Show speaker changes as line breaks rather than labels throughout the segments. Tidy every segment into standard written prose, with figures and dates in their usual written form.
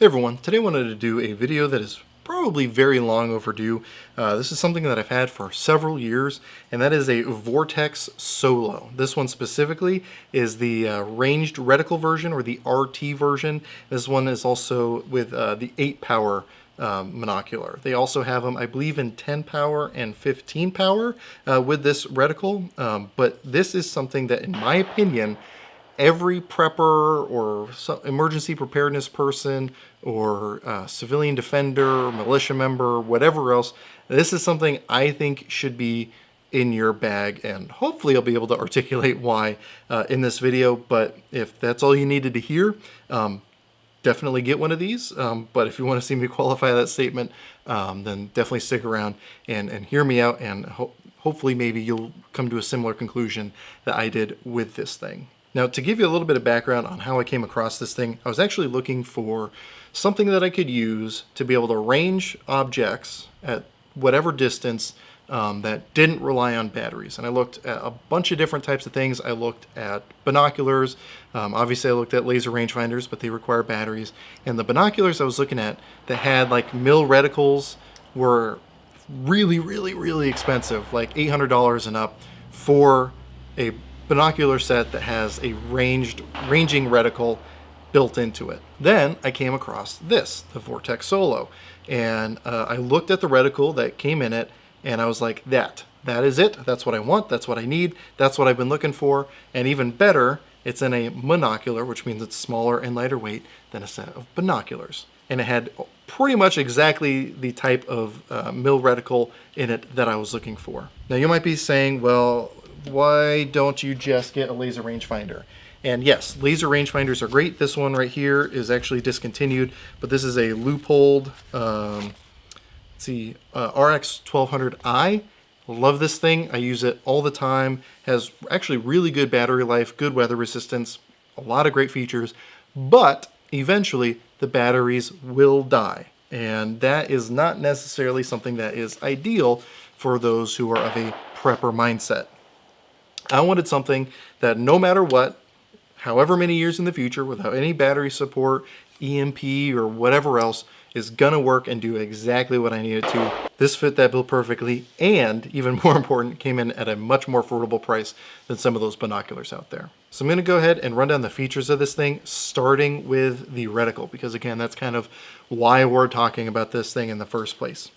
Hey everyone, today I wanted to do a video that is probably very long overdue. This is something that I've had for several years, and that is a Vortex Solo. This one specifically is the ranged reticle version, or the RT version. This one is also with the 8 power monocular. They also have them, I believe, in 10 power and 15 power with this reticle, but this is something that, in my opinion, every prepper or emergency preparedness person or civilian defender, militia member, whatever else, this is something I think should be in your bag, and hopefully I'll be able to articulate why in this video. But if that's all you needed to hear, definitely get one of these. But if you want to see me qualify that statement, then definitely stick around and hear me out, and hopefully maybe you'll come to a similar conclusion that I did with this thing. Now, to give you a little bit of background on how I came across this thing, I was actually looking for something that I could use to be able to range objects at whatever distance that didn't rely on batteries. And I looked at a bunch of different types of things. I looked at binoculars. Obviously, I looked at laser rangefinders, but they require batteries. And the binoculars I was looking at that had like mil reticles were really expensive, like $800 and up for a binocular set that has a ranging reticle built into it. Then I came across this, the Vortex Solo, and I looked at the reticle that came in it, and I was like, that is it. That's what I want. That's what I need. That's what I've been looking for. And even better, it's in a monocular, which means it's smaller and lighter weight than a set of binoculars. And it had pretty much exactly the type of mil reticle in it that I was looking for. Now you might be saying, well, why don't you just get a laser rangefinder? And yes, laser rangefinders are great. This one right here is actually discontinued, but this is a Leupold, RX 1200i. Love this thing. I use it all the time. Has actually really good battery life, good weather resistance, a lot of great features, but eventually the batteries will die. And that is not necessarily something that is ideal for those who are of a prepper mindset. I wanted something that no matter what, however many years in the future, without any battery support, EMP, or whatever else, is gonna work and do exactly what I needed to. This fit that bill perfectly, and even more important, came in at a much more affordable price than some of those binoculars out there. So I'm gonna go ahead and run down the features of this thing, starting with the reticle, because again, that's kind of why we're talking about this thing in the first place.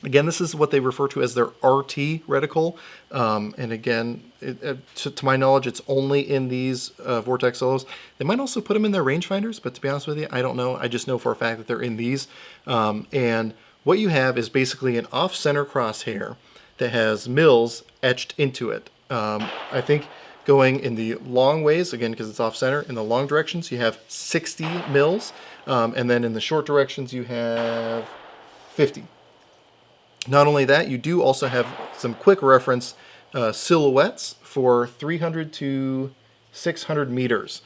Again, this is what they refer to as their RT reticle. And again, to my knowledge, it's only in these Vortex Solos. They might also put them in their rangefinders, but to be honest with you, I don't know. I just know for a fact that they're in these. And what you have is basically an off-center crosshair that has mils etched into it. I think going in the long ways, again, because it's off-center, in the long directions, you have 60 mils. And then in the short directions, you have 50. Not only that, you do also have some quick reference silhouettes for 300 to 600 meters.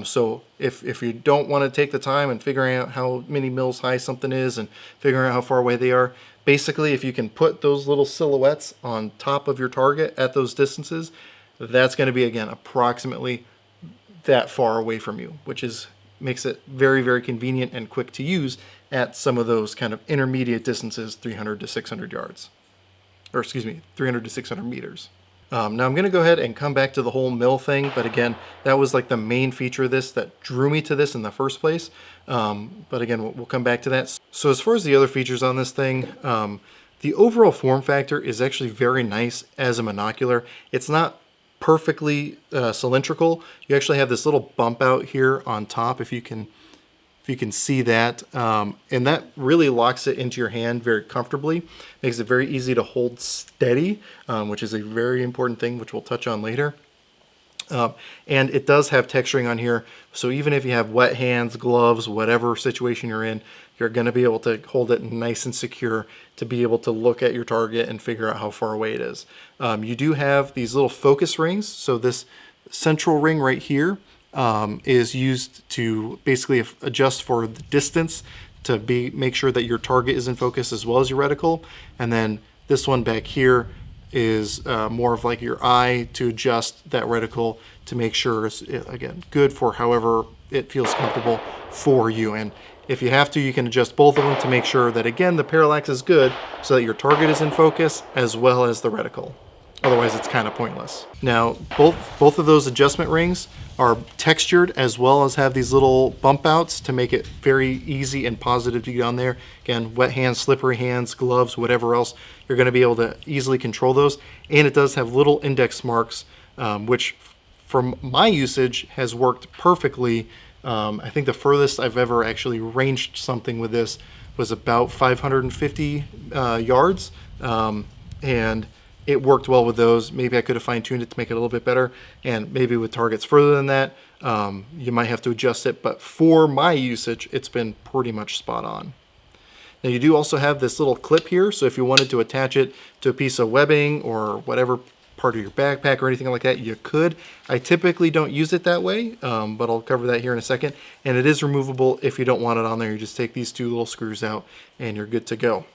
So if you don't want to take the time and figuring out how many mils high something is and figuring out how far away they are, basically if you can put those little silhouettes on top of your target at those distances, that's going to be, again, approximately that far away from you, which makes it very convenient and quick to use at some of those kind of intermediate distances, 300 to 600 yards, or excuse me, 300 to 600 meters. Now I'm going to go ahead and come back to the whole mil thing, but again, that was like the main feature of this that drew me to this in the first place. But again, we'll come back to that. So as far as the other features on this thing, the overall form factor is actually very nice as a monocular. It's not perfectly cylindrical. You actually have this little bump out here on top, if you can see that, and that really locks it into your hand very comfortably, makes it very easy to hold steady, which is a very important thing, which we'll touch on later. And it does have texturing on here, so even if you have wet hands, gloves, whatever situation you're in, you're going to be able to hold it nice and secure to be able to look at your target and figure out how far away it is. You do have these little focus rings, so this central ring right here is used to basically adjust for the distance to make sure that your target is in focus as well as your reticle. And then this one back here is more of like your eye to adjust that reticle to make sure it's, again, good for however it feels comfortable for you. And if you have to, you can adjust both of them to make sure that, again, the parallax is good so that your target is in focus as well as the reticle. Otherwise, it's kind of pointless. Now, both of those adjustment rings are textured as well as have these little bump outs to make it very easy and positive to get on there. Again, wet hands, slippery hands, gloves, whatever else, you're going to be able to easily control those. And it does have little index marks, which from my usage has worked perfectly. I think the furthest I've ever actually ranged something with this was about 550 yards. And it worked well with those. Maybe I could have fine-tuned it to make it a little bit better, and maybe with targets further than that, you might have to adjust it, but for my usage, it's been pretty much spot on. Now you do also have this little clip here, so if you wanted to attach it to a piece of webbing or whatever part of your backpack or anything like that, you could. I typically don't use it that way, but I'll cover that here in a second, and it is removable if you don't want it on there. You just take these two little screws out, and you're good to go.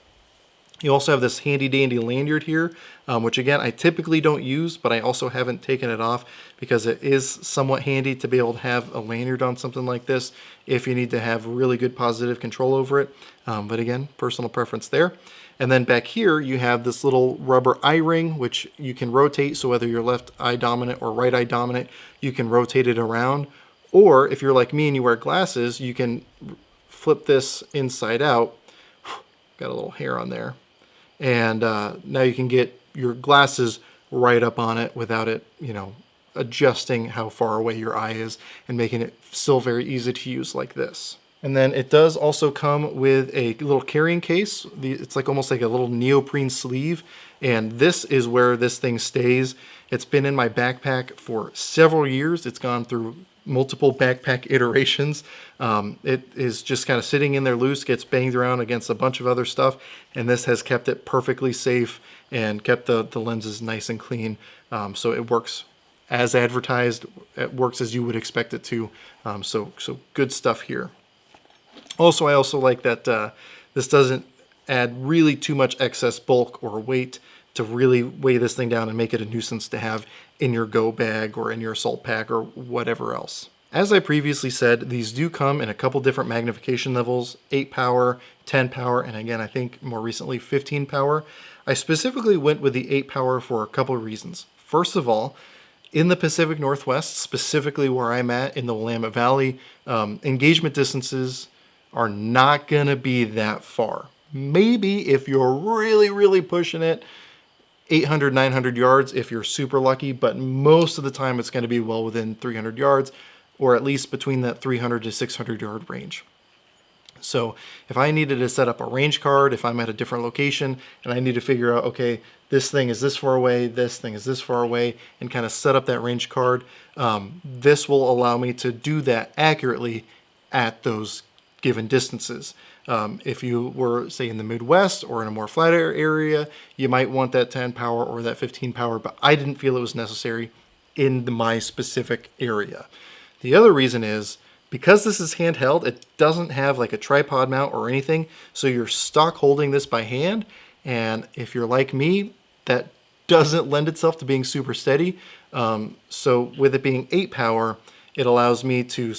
You also have this handy dandy lanyard here, which again, I typically don't use, but I also haven't taken it off because it is somewhat handy to be able to have a lanyard on something like this if you need to have really good positive control over it. But again, personal preference there. And then back here, you have this little rubber eye ring, which you can rotate. So whether you're left eye dominant or right eye dominant, you can rotate it around. Or if you're like me and you wear glasses, you can flip this inside out. Got a little hair on there. And now you can get your glasses right up on it without it, adjusting how far away your eye is and making it still very easy to use like this. And then it does also come with a little carrying case. It's like almost like a little neoprene sleeve. And this is where this thing stays. It's been in my backpack for several years. It's gone through multiple backpack iterations. It is just kind of sitting in there loose, gets banged around against a bunch of other stuff, and this has kept it perfectly safe and kept the lenses nice and clean. So it works as advertised. It works as you would expect it to. So good stuff here. Also, I also like that this doesn't add really too much excess bulk or weight to really weigh this thing down and make it a nuisance to have in your go bag or in your assault pack or whatever else. As I previously said, these do come in a couple different magnification levels, 8 power, 10 power, and again, I think more recently 15 power. I specifically went with the 8 power for a couple of reasons. First of all, in the Pacific Northwest, specifically where I'm at in the Willamette Valley, engagement distances are not gonna be that far. Maybe if you're really, really pushing it, 800, 900 yards if you're super lucky, but most of the time it's going to be well within 300 yards, or at least between that 300 to 600 yard range. So if I needed to set up a range card, if I'm at a different location and I need to figure out, okay, this thing is this far away, this thing is this far away, and kind of set up that range card, this will allow me to do that accurately at those given distances. If you were, say, in the Midwest or in a more flat area, you might want that 10 power or that 15 power, but I didn't feel it was necessary in my specific area. The other reason is because this is handheld, it doesn't have like a tripod mount or anything, so you're stuck holding this by hand, and if you're like me, that doesn't lend itself to being super steady. So with it being 8 power, it allows me to,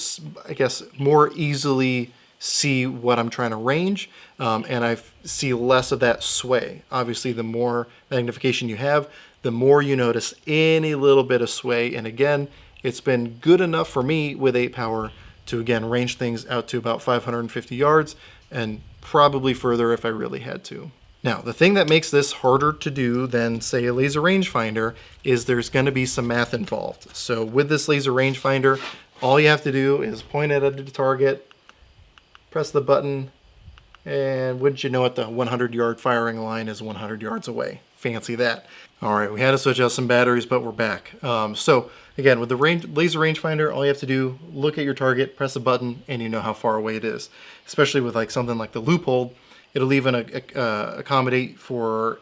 I guess, more easily see what I'm trying to range, and I see less of that sway. Obviously, the more magnification you have, the more you notice any little bit of sway. And again, it's been good enough for me with 8 power to, again, range things out to about 550 yards and probably further if I really had to. Now, the thing that makes this harder to do than, say, a laser rangefinder is there's going to be some math involved. So with this laser rangefinder, all you have to do is point it at the target, press the button, and wouldn't you know it, the 100-yard firing line is 100 yards away. Fancy that. All right, we had to switch out some batteries, but we're back. So again, with the laser rangefinder, all you have to do, look at your target, press a button, and you know how far away it is. Especially with like something like the loophole, it'll even accommodate for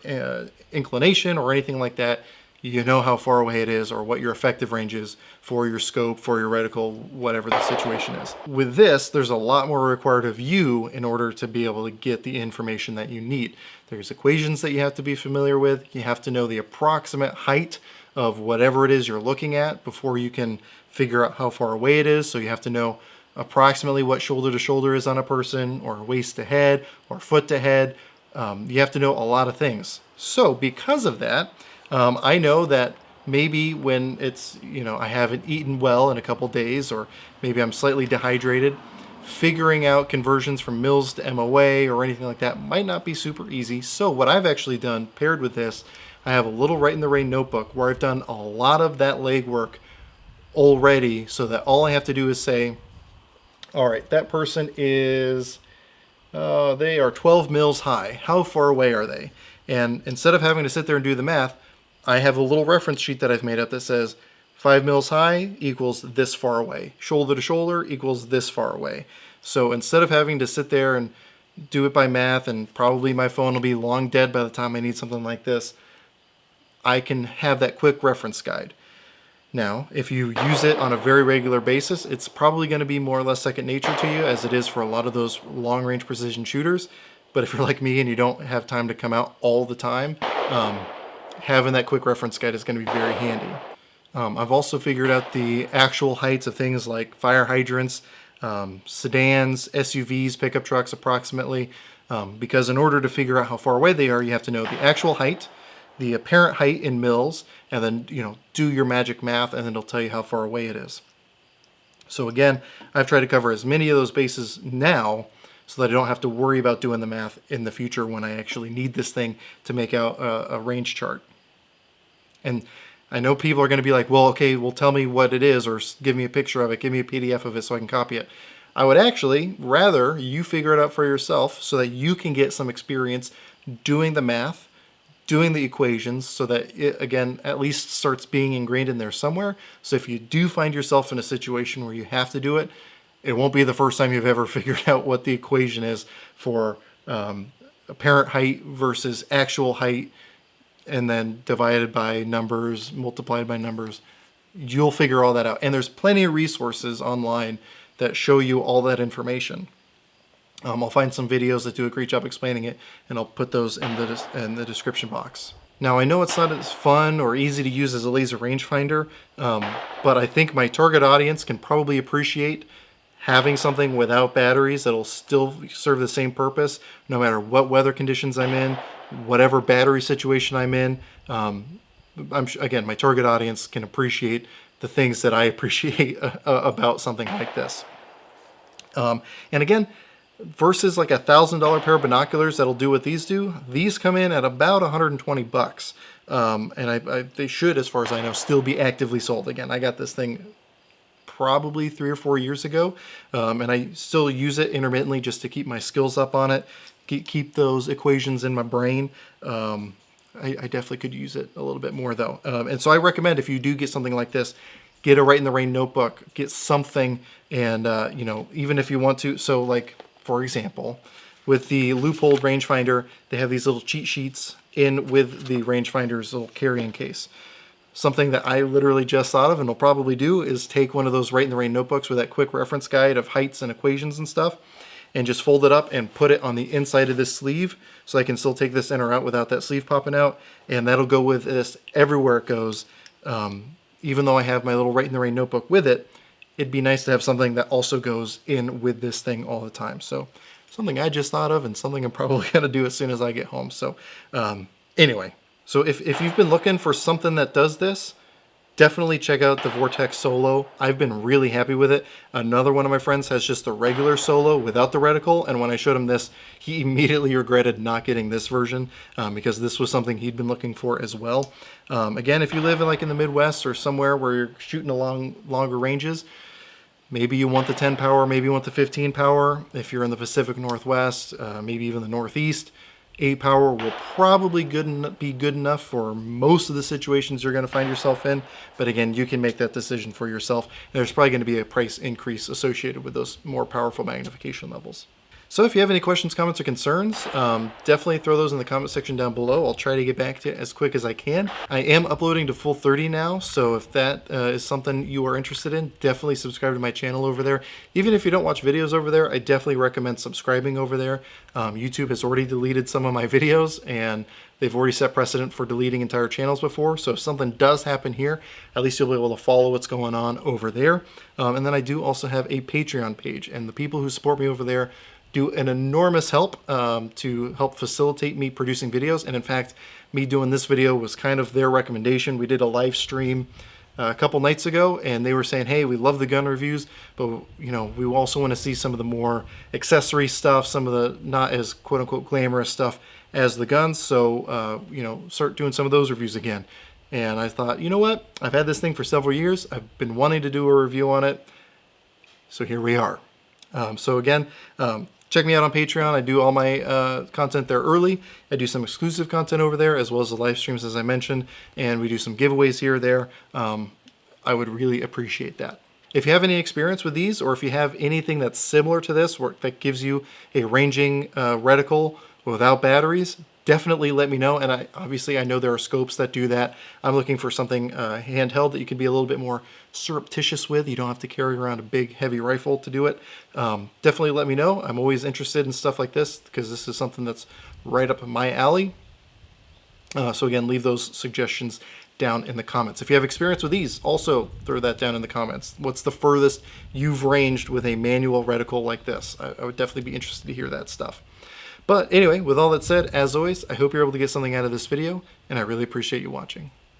inclination or anything like that. you know how far away it is or what your effective range is for your scope, for your reticle, whatever the situation is. With this, there's a lot more required of you in order to be able to get the information that you need. There's equations that you have to be familiar with. You have to know the approximate height of whatever it is you're looking at before you can figure out how far away it is. So you have to know approximately what shoulder to shoulder is on a person, or waist to head, or foot to head. You have to know a lot of things. So because of that, I know that maybe when it's, I haven't eaten well in a couple days, or maybe I'm slightly dehydrated, figuring out conversions from mils to MOA or anything like that might not be super easy. So what I've actually done paired with this, I have a little Right in the Rain notebook where I've done a lot of that legwork already, so that all I have to do is say, all right, that person is, they are 12 mils high. How far away are they? And instead of having to sit there and do the math, I have a little reference sheet that I've made up that says 5 mils high equals this far away. Shoulder to shoulder equals this far away. So instead of having to sit there and do it by math, and probably my phone will be long dead by the time I need something like this, I can have that quick reference guide. Now, if you use it on a very regular basis, it's probably going to be more or less second nature to you, as it is for a lot of those long-range precision shooters. But if you're like me and you don't have time to come out all the time, having that quick reference guide is going to be very handy. I've also figured out the actual heights of things like fire hydrants, sedans, SUVs, pickup trucks approximately, because in order to figure out how far away they are, you have to know the actual height, the apparent height in mils, and then do your magic math, and then it'll tell you how far away it is. So again, I've tried to cover as many of those bases now so that I don't have to worry about doing the math in the future when I actually need this thing to make out a range chart. And I know people are going to be like, well, okay, well, tell me what it is, or give me a picture of it, give me a PDF of it so I can copy it. I would actually rather you figure it out for yourself so that you can get some experience doing the math, doing the equations, so that it, again, at least starts being ingrained in there somewhere. So if you do find yourself in a situation where you have to do it, it won't be the first time you've ever figured out what the equation is for apparent height versus actual height, and then divided by numbers, multiplied by numbers. You'll figure all that out. And there's plenty of resources online that show you all that information. I'll find some videos that do a great job explaining it, and I'll put those in the description box. Now, I know it's not as fun or easy to use as a laser rangefinder, but I think my target audience can probably appreciate having something without batteries that'll still serve the same purpose no matter what weather conditions I'm in, whatever battery situation I'm in. Again, my target audience can appreciate the things that I appreciate about something like this. And again, versus like $1,000 pair of binoculars that'll do what these do, these come in at about 120 bucks. And they should, as far as I know, still be actively sold. Again, I got this thing probably 3 or 4 years ago, and I still use it intermittently just to keep my skills up on it, keep those equations in my brain. I definitely could use it a little bit more though. And so I recommend, if you do get something like this, get a Right in the Rain notebook, get something, and even if you want to, so like, for example, with the Loophole rangefinder, they have these little cheat sheets in with the rangefinder's little carrying case. Something that I literally just thought of and will probably do is take one of those Right in the Rain notebooks with that quick reference guide of heights and equations and stuff, and just fold it up and put it on the inside of this sleeve so I can still take this in or out without that sleeve popping out, and that'll go with this everywhere it goes. Even though I have my little Right in the Rain notebook with it, it'd be nice to have something that also goes in with this thing all the time. So something I just thought of, and something I'm probably going to do as soon as I get home. So anyway, so if you've been looking for something that does this, definitely check out the Vortex Solo. I've been really happy with it. Another one of my friends has just the regular Solo without the reticle, and when I showed him this, he immediately regretted not getting this version because this was something he'd been looking for as well. Again, if you live in the Midwest or somewhere where you're shooting along longer ranges, maybe you want the 10 power, maybe you want the 15 power. If you're in the Pacific Northwest, maybe even the Northeast, 8 power will probably be good enough for most of the situations you're going to find yourself in. But again, you can make that decision for yourself. And there's probably going to be a price increase associated with those more powerful magnification levels. So if you have any questions, comments, or concerns, definitely throw those in the comment section down below. I'll try to get back to you as quick as I can. I am uploading to full 30 now, so if that is something you are interested in, definitely subscribe to my channel over there. Even if you don't watch videos over there, I definitely recommend subscribing over there. YouTube has already deleted some of my videos, and they've already set precedent for deleting entire channels before. So if something does happen here, at least you'll be able to follow what's going on over there. And then I do also have a Patreon page, and the people who support me over there do an enormous help to help facilitate me producing videos. And in fact, me doing this video was kind of their recommendation. We did a live stream a couple nights ago, and they were saying, hey, we love the gun reviews, but you know, we also want to see some of the more accessory stuff, some of the not as quote unquote glamorous stuff as the guns. So you know, start doing some of those reviews again. And I thought, you know what, I've had this thing for several years, I've been wanting to do a review on it, so here we are. So again, check me out on Patreon. I do all my content there early. I do some exclusive content over there, as well as the live streams, as I mentioned, and we do some giveaways here or there. I would really appreciate that. If you have any experience with these, or if you have anything that's similar to this, or that gives you a ranging reticle without batteries, definitely let me know. And obviously I know there are scopes that do that. I'm looking for something handheld that you can be a little bit more surreptitious with. You don't have to carry around a big heavy rifle to do it. Definitely let me know. I'm always interested in stuff like this because this is something that's right up my alley. So again, leave those suggestions down in the comments. If you have experience with these, also throw that down in the comments. What's the furthest you've ranged with a manual reticle like this? I would definitely be interested to hear that stuff. But anyway, with all that said, as always, I hope you're able to get something out of this video, and I really appreciate you watching.